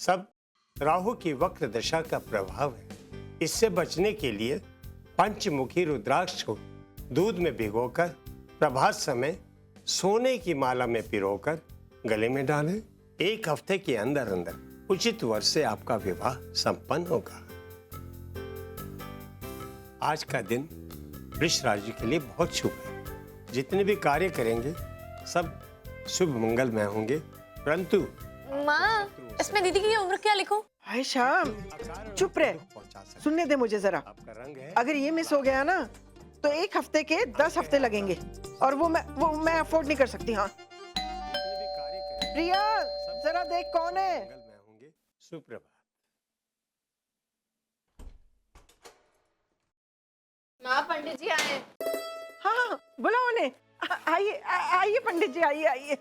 सब राहु की वक्र दशा का प्रभाव है। इससे बचने के लिए पंचमुखी रुद्राक्ष को दूध में भिगोकर प्रभात समय सोने की माला में पिरोकर गले में डालें। 1 हफ्ते के अंदर अंदर उचित वर्ष से आपका विवाह संपन्न होगा। आज का दिन वृष राशि के लिए बहुत शुभ है। जितने भी कार्य करेंगे सब शुभ मंगलमय होंगे। परंतु माँ, इसमें दीदी की उम्र क्या लिखूं? हाय श्याम, चुप रहे, सुनने दे मुझे जरा। अगर ये मिस हो गया ना तो 1 हफ्ते के 10 हफ्ते लगेंगे और वो मैं अफोर्ड नहीं कर सकती। हाँ प्रिया, जरा देख कौन है। सुप्रभात। माँ, पंडित जी आए। हाँ बुलाओ उन्हें। आइए आइए पंडित जी, आइए आइए।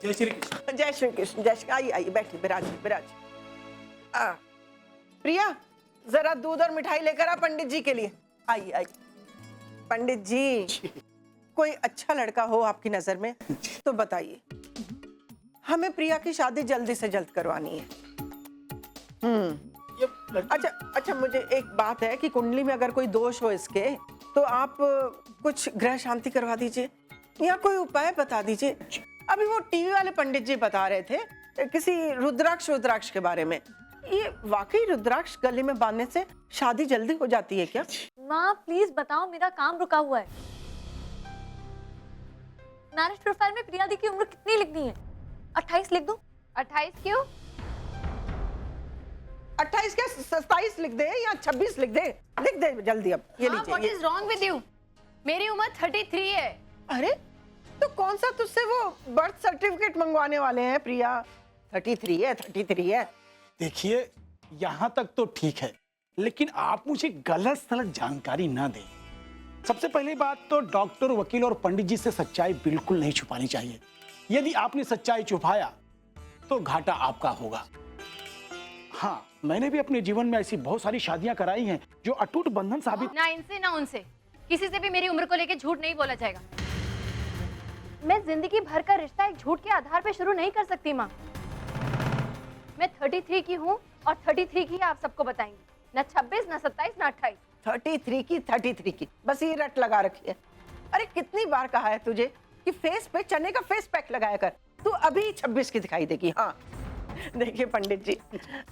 जय श्री कृष्ण। जय श्री कृष्ण, जय श्री। आइए आइए, बैठिए, बिराजिए बिराजिए। प्रिया, जरा दूध और मिठाई लेकर आ पंडित जी के लिए। आइए आइए। पंडित जी, कोई अच्छा लड़का हो आपकी नजर में तो बताइए। हमें प्रिया की शादी जल्दी से जल्द करवानी है। अच्छा, मुझे एक बात है कि कुंडली में अगर कोई दोष हो इसके तो आप कुछ ग्रह शांति करवा दीजिए या कोई उपाय बता दीजिए। अभी वो टीवी वाले पंडित जी बता रहे थे किसी रुद्राक्ष के बारे में। ये वाकई रुद्राक्ष गले में बांधने से शादी जल्दी हो जाती है क्या? माँ प्लीज बताओ, मेरा काम रुका हुआ है। मैरिज प्रोफाइल में प्रिया दी की उम्र कितनी लिखनी है? 28 लिख दूं? 28 क्यों? 28 क्या, 27 लिख दे या 26 लिख दे। लिख दे जल्दी अब। ये लीजिए। What is wrong with you? मेरी उम्र 33 है। अरे तो कौन सा तुझसे वो बर्थ सर्टिफिकेट मंगवाने वाले हैं प्रिया? 33 है। देखिए, यहाँ तक तो ठीक है, लेकिन आप मुझे गलत सलत जानकारी ना दें। सबसे पहली बात तो डॉक्टर, वकील और पंडित जी से सच्चाई बिल्कुल नहीं छुपानी चाहिए। यदि आपने सच्चाई छुपाया तो घाटा आपका होगा। हाँ, मैंने भी अपने जीवन में ऐसी बहुत सारी शादियां कराई हैं जो अटूट बंधन साबित। ना इनसे ना उनसे किसी से भी मेरी उम्र को लेकर झूठ नहीं बोला जाएगा। मैं जिंदगी भर का रिश्ता एक झूठ के आधार पे शुरू नहीं कर सकती माँ। मैं 33 की हूँ और 33 की आप सबको बताएंगी। ना 26, ना 27, ना 28। 33 की बस ये रट लगा रखी है। अरे कितनी बार कहा है तुझे कि फेस पे चने का फेस पैक लगाया कर। तू अभी 26 की दिखाई देगी। हाँ देखिए पंडित जी,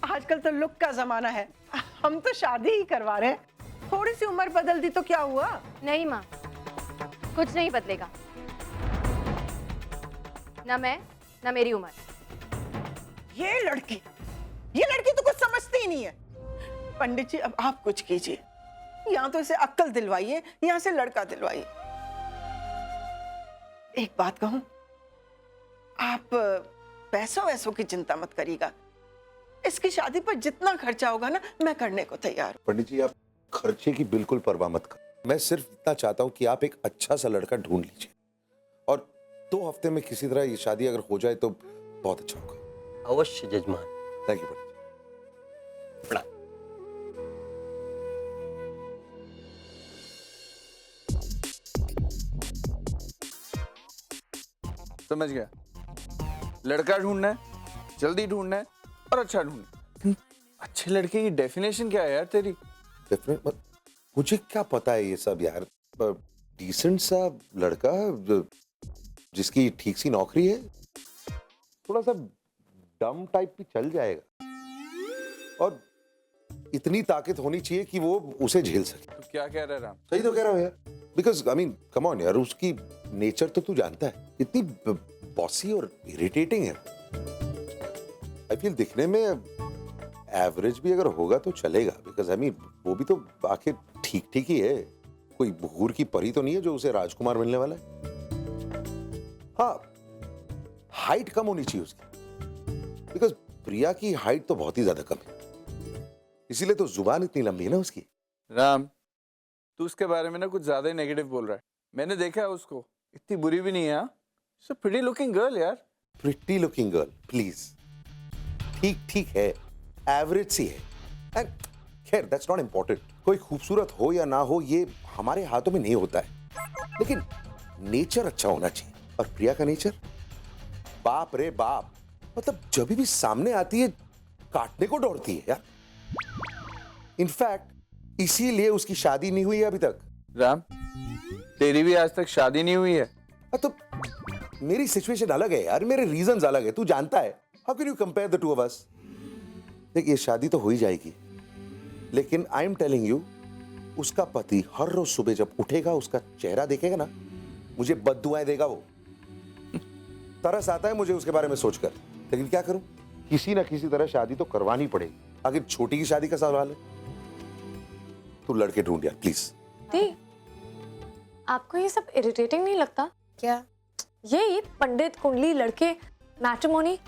आजकल तो लुक का जमाना है। हम तो शादी ही करवा रहे हैं। थोड़ी सी उम्र बदल दी तो क्या हुआ? नहीं माँ, कुछ नहीं बदलेगा। ना मैं, ना मेरी उम्र। ये लड़की तो कुछ समझती ही नहीं है। पंडित जी अब आप कुछ कीजिए। यहाँ तो इसे अक्ल दिलवाइए, यहाँ से लड़का दिलवाइए। एक बात कहूं, आप पैसों वैसों की चिंता मत करिएगा। इसकी शादी पर जितना खर्चा होगा ना, मैं करने को तैयार हूं। पंडित जी, आप खर्चे की बिल्कुल परवाह मत करो। मैं सिर्फ इतना चाहता हूं कि आप एक अच्छा सा लड़का ढूंढ लीजिए और 2 हफ्ते में किसी तरह ये शादी अगर हो जाए तो बहुत अच्छा होगा। अवश्य जजमान। थैंक यू पंडित जी। प्रणाम। समझ गया। लड़का ढूंढना है, जल्दी ढूंढना है और अच्छा ढूंढना है। अच्छे लड़के की डेफिनेशन क्या है यार तेरी? मुझे क्या पता है ये सब यार। डिसेंट सा लड़का जिसकी ठीक सी नौकरी है, थोड़ा सा डम टाइप भी चल जाएगा और इतनी ताकत होनी चाहिए कि वो उसे झेल सके। तो क्या कह रहा है राम? सही तो कह रहा हूँ यार। Because I mean come on यार, उसकी नेचर तो तू जानता है, इतनी बॉसी और इरिटेटिंग है। आई फील दिखने में एवरेज भी अगर होगा तो चलेगा। बिकॉज आई मीन वो भी तो आखिर ठीक ठीक ही है, कोई भूर की परी तो नहीं है जो उसे राजकुमार मिलने वाला है। हाँ, हाइट कम होनी चाहिए उसकी, बिकॉज प्रिया की हाइट तो बहुत ही ज्यादा कम है, इसीलिए तो जुबान इतनी लंबी है ना उसकी। राम, तू उसके बारे में ना कुछ ज्यादा ही नेगेटिव बोल रहा है। मैंने देखा है उसको, इतनी बुरी भी नहीं है। सो प्रिटी लुकिंग गर्ल यार। प्रिटी लुकिंग गर्ल प्लीज, ठीक ठीक है, एवरेज सी है। एंड खैर दैट्स नॉट इंपॉर्टेंट। कोई खूबसूरत हो या ना हो ये हमारे हाथों में नहीं होता है, लेकिन नेचर अच्छा होना चाहिए। और प्रिया का नेचर बाप रे बाप, मतलब जब भी सामने आती है काटने को दौड़ती है यार। इनफैक्ट इसीलिए उसकी शादी नहीं हुई है अभी तक। राम, तेरी भी आज तक शादी नहीं हुई है? तो मेरी सिचुएशन अलग है यार, मेरे रीजंस अलग है, तू जानता है। How can you compare the two of us? देख, ये शादी तो हो ही जाएगी, लेकिन आई एम टेलिंग यू, उसका पति हर रोज सुबह जब उठेगा, उसका चेहरा देखेगा ना, मुझे बद्दुआएं देगा वो। तरस आता है मुझे उसके बारे में सोचकर, लेकिन क्या करूं, किसी ना किसी तरह शादी तो करवानी पड़ेगी। आखिर छोटी की शादी का सवाल है। तू लड़के ढूंढ यार प्लीज। दी, आपको ये सब इरिटेटिंग नहीं लगता? क्या? ये पंडित, कुंडली, लड़के, मैट्रिमोनी,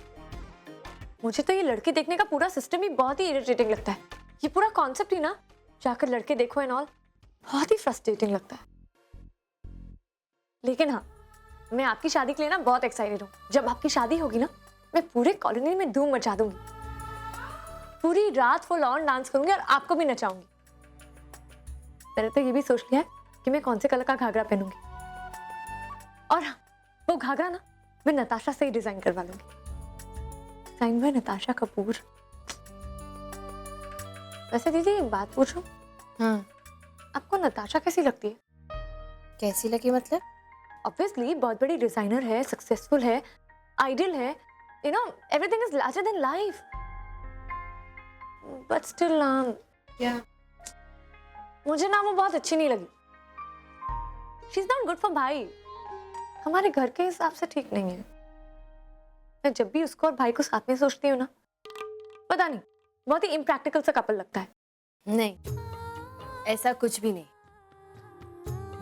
मुझे तो ये लड़के देखने का पूरा सिस्टम ही बहुत ही इरिटेटिंग लगता है। ये पूरा कॉन्सेप्ट ही ना, जाकर लड़के देखो एंड ऑल, बहुत ही फ्रस्ट्रेटिंग लगता है। लेकिन हाँ, मैं आपकी शादी के लिए ना बहुत एक्साइटेड हूँ। जब आपकी शादी होगी ना, मैं पूरे कॉलोनी में धूम मचा दूंगी, पूरी रात फुल ऑन डांस करूंगी और आपको भी नचाऊंगी। मैंने तो ये भी सोच लिया है कि मैं कौन से कलर का घाघरा पहनूंगी, और हाँ, वो घाघरा ना मैं नताशा से ही डिजाइन करवा लूंगी। Sign by Natasha Kapoor. वैसे दीदी एक बात पूछूं? आपको नताशा कैसी लगती है? कैसी लगी मतलब? ऑब्वियसली बहुत बड़ी डिजाइनर है, सक्सेसफुल है, आइडियल है, you know everything is larger than life, but still क्या? मुझे ना वो बहुत अच्छी नहीं लगी। She is not good for भाई, हमारे घर के हिसाब से ठीक नहीं है। मैं जब भी उसको और भाई को साथ में सोचती हूँ ना, पता नहीं, बहुत ही इम्प्रैक्टिकल सा कपल लगता है। नहीं, ऐसा कुछ भी नहीं।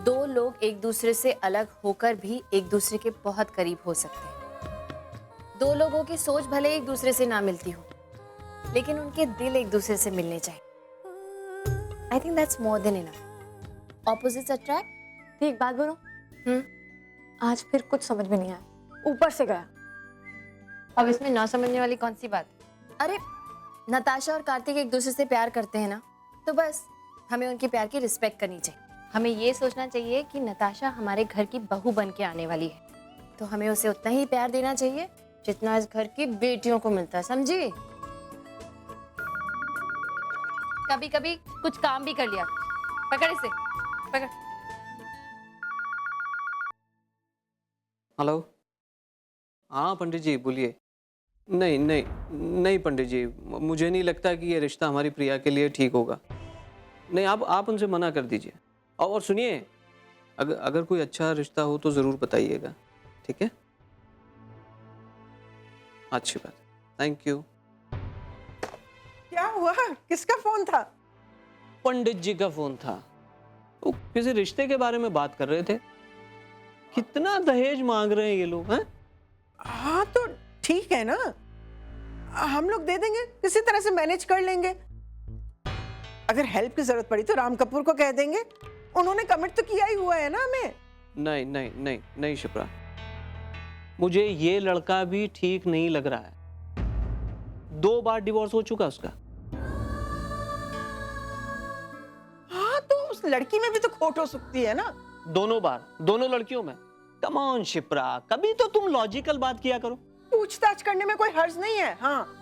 दो लोग एक दूसरे से अलग होकर भी एक दूसरे के बहुत करीब हो सकते हैं। दो लोगों की सोच भले एक दूसरे से ना मिलती हो, लेकिन उनके दिल एक दूसरे से मिलने चाहिए। I think that's more than enough. Opposites attract. एक बात बोलो, आज फिर कुछ समझ में नहीं आया, ऊपर से गया। अब इसमें ना समझने वाली कौन सी बात? अरे, नताशा और कार्तिक एक दूसरे से प्यार करते हैं ना, तो बस हमें उनके प्यार की रिस्पेक्ट करनी चाहिए। हमें ये सोचना चाहिए कि नताशा हमारे घर की बहू बन के आने वाली है, तो हमें उसे उतना ही प्यार देना चाहिए जितना इस घर की बेटियों को मिलता है, समझी? कभी कभी कुछ काम भी कर लिया। पकड़ इसे, पकड़। हेलो, हाँ पंडित जी बोलिए। नहीं नहीं नहीं पंडित जी, मुझे नहीं लगता कि ये रिश्ता हमारी प्रिया के लिए ठीक होगा। नहीं, आप उनसे मना कर दीजिए। और सुनिए, अगर कोई अच्छा रिश्ता हो तो ज़रूर बताइएगा, ठीक है? अच्छी बात, थैंक यू। क्या हुआ? किसका फोन था? पंडित जी का फोन था। वो किसी रिश्ते के बारे में बात कर रहे थे। कितना दहेज मांग रहे हैं ये लोग, हैं? हाँ तो ठीक है ना, हम लोग दे देंगे, किसी तरह से मैनेज कर लेंगे। अगर हेल्प की जरूरत पड़ी तो राम कपूर को कह देंगे, उन्होंने कमिट तो किया ही हुआ है ना हमें। नहीं नहीं नहीं नहीं शिप्रा, मुझे ये लड़का भी ठीक नहीं लग रहा है। 2 बार डिवोर्स हो चुका उसका। हाँ तो उस लड़की में भी तो खोट हो सकती है ना। दोनों बार, दोनों लड़कियों में। कम ऑन शिप्रा, कभी तो तुम लॉजिकल बात किया करो। पूछताछ करने में कोई हर्ज नहीं है। हाँ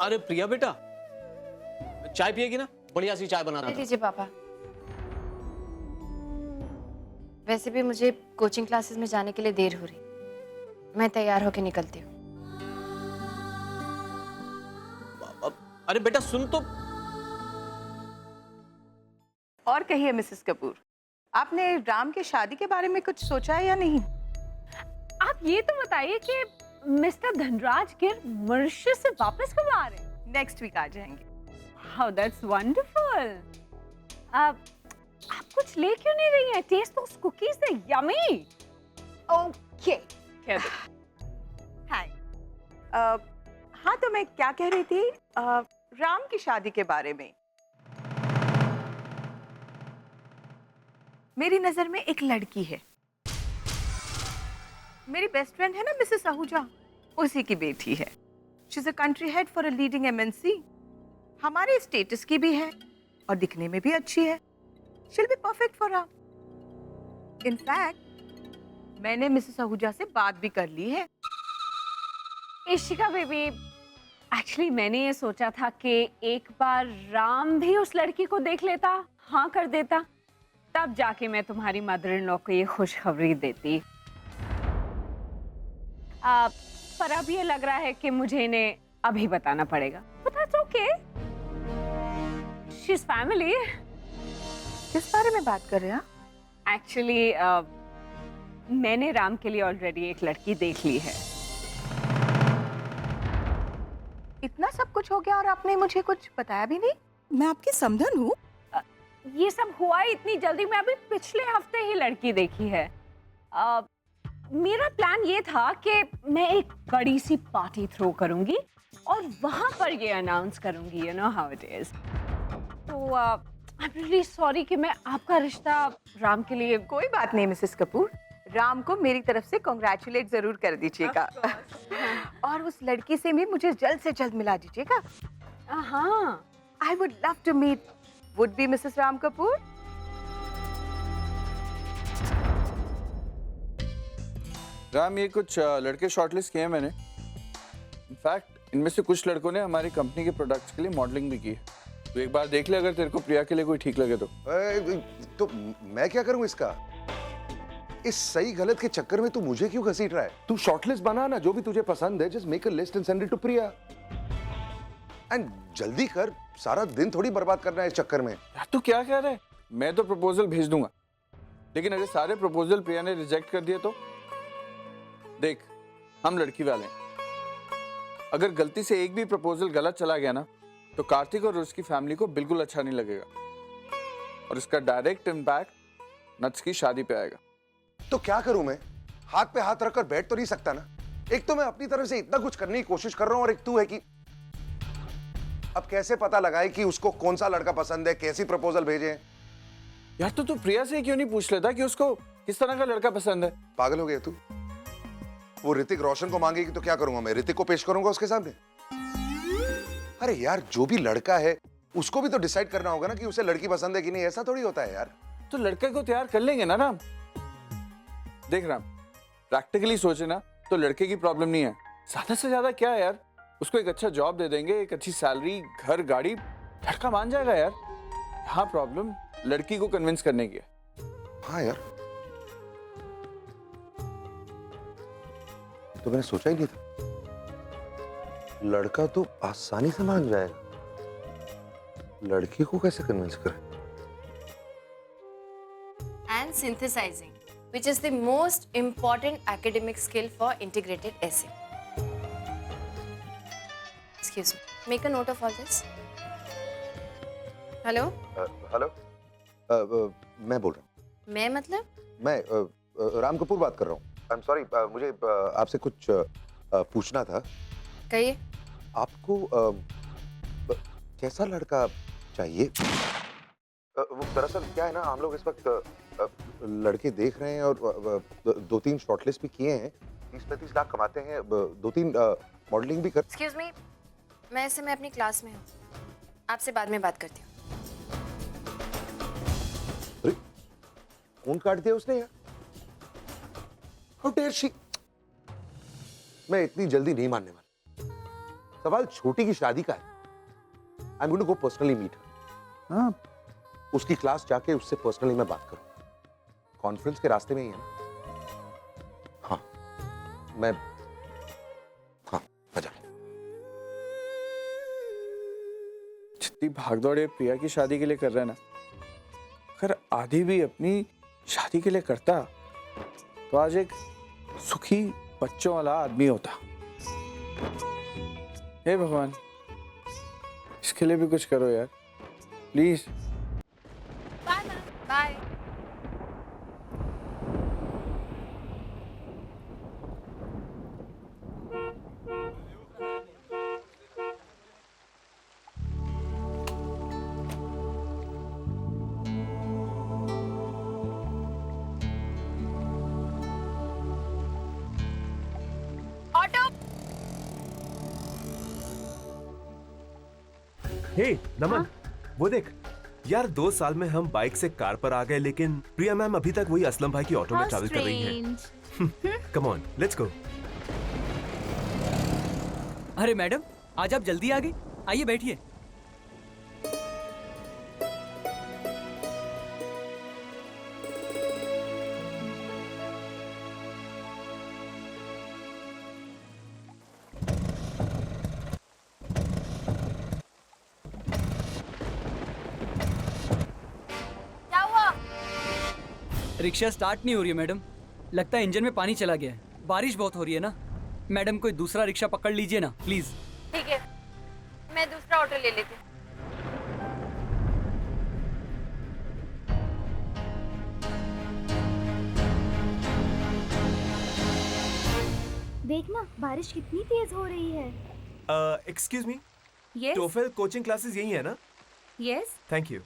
अरे प्रिया बेटा, चाय पिएगी ना? बढ़िया सी चाय बनाना था। लीजिए पापा। वैसे भी मुझे कोचिंग क्लासेस में जाने के लिए देर हो रही, मैं तैयार होके निकलती हूँ। अरे बेटा सुन तो। और कहिए मिसेस कपूर, आपने राम की शादी के बारे में कुछ सोचा है या नहीं? आप ये तो बताइए कि मिस्टर धनराज गिर मॉरिशस से वापस कब आ रहे हैं? नेक्स्ट वीक आ जाएंगे। How that's wonderful. आप कुछ ले क्यों नहीं रही हैं? टेस्ट दोस कुकीज, दे यमी। ओके, हाय। हाँ तो मैं क्या कह रही थी, राम की शादी के बारे में। मेरी नजर में एक लड़की है, मेरी बेस्ट फ्रेंड है ना मिसेस आहूजा, उसी की बेटी है। She is a country head for a leading MNC. हमारे स्टेटस की भी है और दिखने में भी अच्छी है। She'll be perfect for Ram. In fact मैंने मिसेस आहूजा से बात भी कर ली है। इशिका बेबी, एक्चुअली मैंने ये सोचा था कि एक बार राम भी उस लड़की को देख लेता, हाँ कर देता, तब जाके मैं तुम्हारी मदर इन लॉ को ये खुशखबरी देती। पर अब ये लग रहा है कि मुझे इन्हें अभी बताना पड़ेगा। But that's okay. She's family. किस बारे में बात कर रहे हैं? एक्चुअली मैंने राम के लिए ऑलरेडी एक लड़की देख ली है। इतना सब कुछ हो गया और आपने मुझे कुछ बताया भी नहीं? मैं आपकी समधन हूँ। ये सब हुआ इतनी जल्दी, मैं अभी पिछले हफ्ते ही लड़की देखी है। मेरा प्लान ये था कि मैं एक बड़ी सी पार्टी थ्रो करूंगी और वहां पर ये अनाउंस करूंगी, you know how it is. तो आई एम रियली सॉरी कि मैं आपका रिश्ता राम के लिए। कोई बात नहीं मिसेस कपूर, राम को मेरी तरफ से कॉन्ग्रेचुलेट जरूर कर दीजिएगा। और उस लड़की से भी मुझे जल्द से जल्द मिला दीजिएगा। हाँ, I would love to meet would be Mrs Ram Kapoor. Ram, ये कुछ लड़के शॉर्टलिस्ट किए हैं मैंने। इनफैक्ट इनमें से कुछ लड़कों ने हमारी कंपनी के प्रोडक्ट्स के लिए मॉडलिंग भी की है। तो एक बार देख ले, अगर तेरे को प्रिया के लिए कोई ठीक लगे तो। तो मैं क्या करूं इसका? इस सही गलत के चक्कर में तू मुझे क्यों घसीट रहा है? तू शॉर्टलिस्ट बना ना, जो भी तुझे पसंद है, just make a list and send it to Priya. And जल्दी कर, सारा दिन थोड़ी बर्बाद करना है इस चक्कर में। यार तू क्या कह रहा है? मैं तो प्रपोजल भेज दूंगा, लेकिन अगर सारे प्रपोजल प्रिया ने रिजेक्ट कर दिए तो? देख, हम लड़की वाले हैं। अगर गलती से एक भी प्रपोजल गलत चला गया ना, तो कार्तिक और उसकी फैमिली को बिल्कुल अच्छा नहीं लगेगा और इसका डायरेक्ट इम्पैक्ट नट्स की शादी पे आएगा। तो क्या करूं मैं? हाथ पे हाथ रखकर बैठ तो नहीं सकता ना। एक तो मैं अपनी तरफ से इतना कुछ करने की कोशिश कर रहा हूं और एक तू है कि अब कैसे पता लगाए कि उसको कौन सा लड़का पसंद है, कैसी प्रपोजल भेजे। यार तो तू प्रिया से क्यों नहीं पूछ लेता कि उसको किस तरह का लड़का पसंद है? पागल हो गया तू? वो ऋतिक रोशन को मांगेगी तो क्या करूंगा मैं? ऋतिक को पेश करूंगा उसके सामने? अरे यार, जो भी लड़का है उसको भी तो डिसाइड करना होगा ना कि उसे लड़की पसंद है कि नहीं। ऐसा थोड़ी होता है यार। तो लड़के को तैयार कर लेंगे ना राम। देख राम, प्रैक्टिकली सोचे ना तो लड़के की प्रॉब्लम नहीं है। ज्यादा से ज्यादा क्या है यार, उसको एक अच्छा जॉब दे देंगे, एक अच्छी सैलरी, घर, गाड़ी, लड़का मान जाएगा यार। यहाँ प्रॉब्लम लड़की को कन्विंस करने की है। हाँ यार, तो मैंने सोचा ही नहीं था। लड़का तो आसानी से मान जाएगा, लड़की को कैसे कन्विंस करें? And synthesizing, which is the most important academic skill for integrated essay. Excuse me. Make a note of all this. Hello? Hello, मैं बोल रहा हूँ। मैं मतलब? मैं राम कपूर बात कर रहा हूँ। आई एम सॉरी, मुझे आपसे कुछ पूछना था। कहिए। आपको कैसा लड़का चाहिए? वो दरअसल क्या है ना, हम लोग इस वक्त लड़के देख रहे हैं और 2-3 शॉर्टलिस्ट भी किए हैं। 30-35 लाख कमाते हैं, 2-3 मॉडलिंग भी कर। Excuse me. मैं इस समय अपनी क्लास में हूँ, आपसे बाद में बात करती हूँ। फोन काट दिया उसने यार। How dare she? मैं इतनी जल्दी नहीं मानने वाला। सवाल छोटी की शादी का है। I'm going to go personally meet her. हाँ, उसकी क्लास जाके उससे पर्सनली मैं बात करूँ। कॉन्फ्रेंस के रास्ते में ही है ना? हाँ, मैं जा। जितनी भागदौड़ ये प्रिया की शादी के लिए कर रहा है ना, अगर आधी भी अपनी शादी के लिए करता तो आज एक सुखी बच्चों वाला आदमी होता। हे भगवान, इसके लिए भी कुछ करो यार, please. Bye bye. Hey Naman, वो देख, यार 2 साल में हम बाइक से कार पर आ गए, लेकिन प्रिया मैम अभी तक वही असलम भाई की ऑटो में ट्रैवल कर रही हैं। Come on, let's go. अरे मैडम, आज आप जल्दी आ गई। आइए बैठिए। क्या हुआ? रिक्शा स्टार्ट नहीं हो रही है मैडम। लगता है इंजन में पानी चला गया है। बारिश बहुत हो रही है ना मैडम, कोई दूसरा रिक्शा पकड़ लीजिए ना प्लीज। ठीक है, मैं दूसरा ऑटो ले लेती हूँ। देखना बारिश कितनी तेज हो रही है। Excuse me, yes TOEFL coaching classes यही है ना? Yes. Thank you.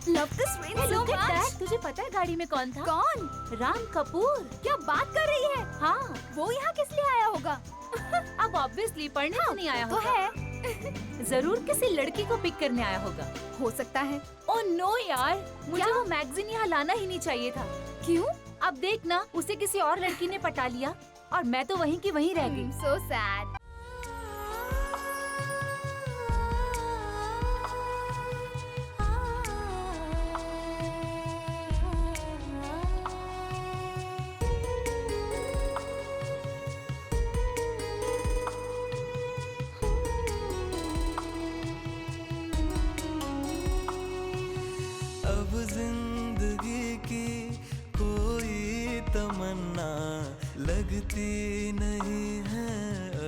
Love this rain so much. तुझे पता है गाड़ी में कौन था? कौन? राम कपूर। क्या बात कर रही है? हाँ, वो यहाँ किस लिए आया होगा? अब ऑब्वियसली पढ़ने तो नहीं आया होगा। तो है। जरूर किसी लड़की को पिक करने आया होगा। हो सकता है। ओह नो यार, मुझे वो मैगजीन यहाँ लाना ही नहीं चाहिए था। क्यों? अब देख ना, उसे किसी और लड़की ने पटा लिया और मैं तो वहीं की वहीं रह गई। So sad. अब जिंदगी की कोई तमन्ना लगती नहीं है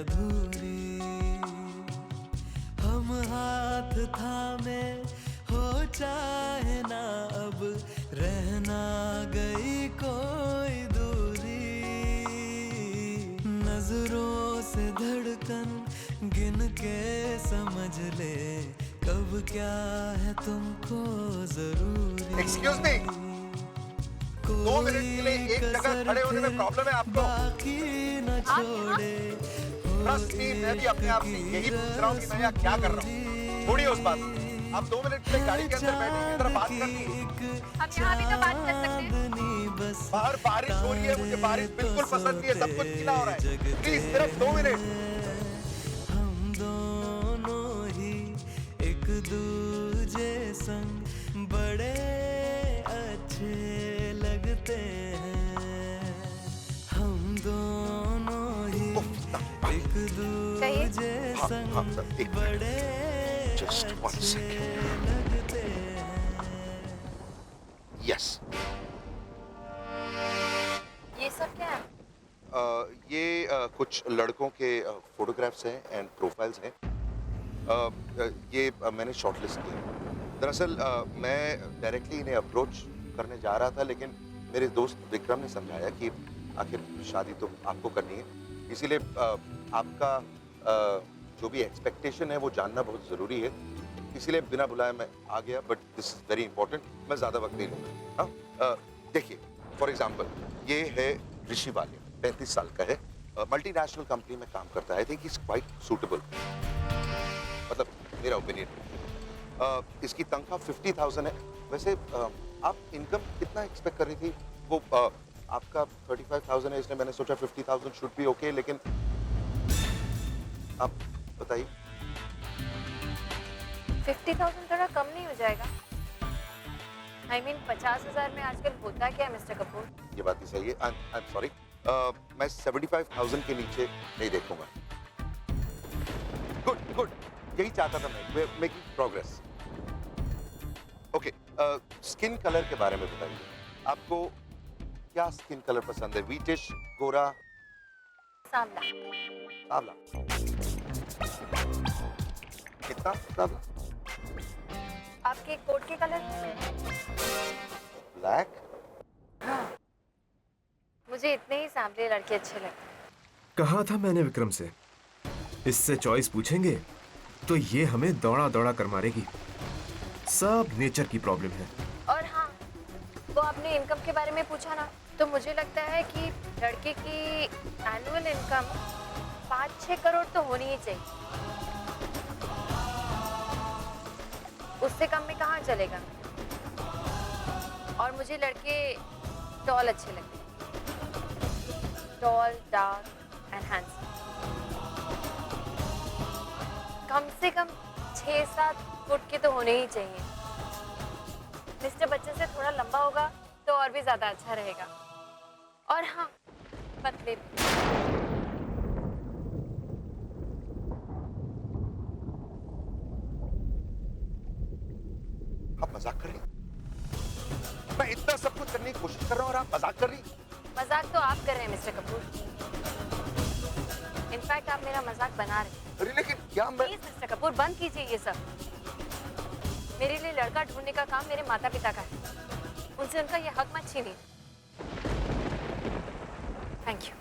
अधूरी। हम हाथ थामे हो चाहे ना, अब रहना गई कोई दूरी। नजरों से धड़कन गिन के समझ ले, कब क्या है तुमको जरूरी। एक्सक्यूज मी, 2 मिनट के लिए एक जगह खड़े होने में प्रॉब्लम है आपको? न छोड़े। ट्रस्ट मी, मैं भी अपने आप से यही पूछ रहा हूँ कि मैं यहाँ क्या कर रहा हूँ। छोड़िए उस बात को। आप 2 मिनट के लिए गाड़ी के अंदर बैठे की तरह बात करनी है। हम यहाँ भी तो बात कर सकते हैं। बाहर बारिश हो रही है, मुझे बारिश बिल्कुल पसंद नहीं है, सब कुछ गीला हो रहा है। प्लीज सिर्फ 2 मिनट। हम दोनों ही एक दूजे संग बड़े अच्छे लगते हैं। हम दोनों ही एक दूजे संग बड़े अच्छे लगते हैं। यस। ये सब क्या है? ये कुछ लड़कों के फोटोग्राफ्स हैं एंड प्रोफाइल्स हैं। ये मैंने शॉर्टलिस्ट किए। दरअसल मैं डायरेक्टली इन्हें अप्रोच करने जा रहा था, लेकिन मेरे दोस्त विक्रम ने समझाया कि आखिर शादी तो आपको करनी है, इसीलिए आपका जो भी एक्सपेक्टेशन है वो जानना बहुत ज़रूरी है। इसीलिए बिना बुलाए मैं आ गया, but this is very important. मैं ज़्यादा वक्त नहीं लूँगा। हाँ, देखिए फॉर एग्जाम्पल, ये है ऋषि वाले, 35 साल का है, मल्टीनेशनल कंपनी में काम करता है। I think is quite suitable, मतलब मेरा ओपिनियन। इसकी तनख्वाह 50,000 है। वैसे आप इनकम कितना एक्सपेक्ट कर रही थी? वो आपका 35,000 है, इसलिए मैंने सोचा 50,000 शुड बी ओके, लेकिन आप बताइए। 50,000 थोड़ा कम नहीं हो जाएगा? I mean 50,000 में आजकल होता क्या है मिस्टर कपूर? ये बात ही सही है। आई एम सॉरी, मैं 75,000 के नीचे नहीं देखूंगा। गुड गुड, यही चाहता था मैं, making progress. Okay, skin colour के बारे में बताइए। आपको क्या स्किन कलर पसंद है? व्हीटिश, गोरा, सांवला? सांवला। कितना सांवला? आपके कोट के कलर? ब्लैक। हाँ, मुझे इतने ही सांवले लड़के अच्छे लगते हैं। कहा था मैंने विक्रम से, इससे चॉइस पूछेंगे तो ये हमें दौड़ा दौड़ा कर मारेगी। सब नेचर की प्रॉब्लम है। और हाँ, वो आपने इनकम के बारे में पूछा ना, तो मुझे लगता है कि लड़के की एनुअल इनकम 5-6 करोड़ तो होनी ही चाहिए। से कम में कहाँ चलेगा। और मुझे लड़के टॉल अच्छे लगते हैं, टॉल, डार्क एंड हैंडसम। कम से कम 6-7 फुट के तो होने ही चाहिए। मिस्टर बच्चन से थोड़ा लंबा होगा तो और भी ज्यादा अच्छा रहेगा। और हाँ, पतले भी। आप मजाक कर रही हैं? मैं इतना सब कुछ करने की कोशिश कर रहा हूँ और आप मजाक कर रही हैं? मजाक तो आप कर रहे हैं मिस्टर कपूर। इनफैक्ट आप मेरा मजाक बना रहे हैं। अरे लेकिन क्या मैं... प्लीज मिस्टर कपूर बंद कीजिए ये सब। मेरे लिए लड़का ढूंढने का काम मेरे माता पिता का है, उनसे उनका ये हक मत छीनिए। Thank you.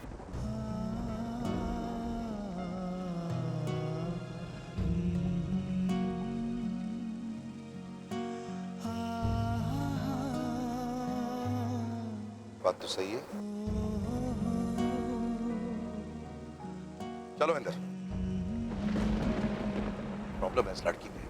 बात तो सही है। चलो अंदर। प्रॉब्लम है इस लड़की में।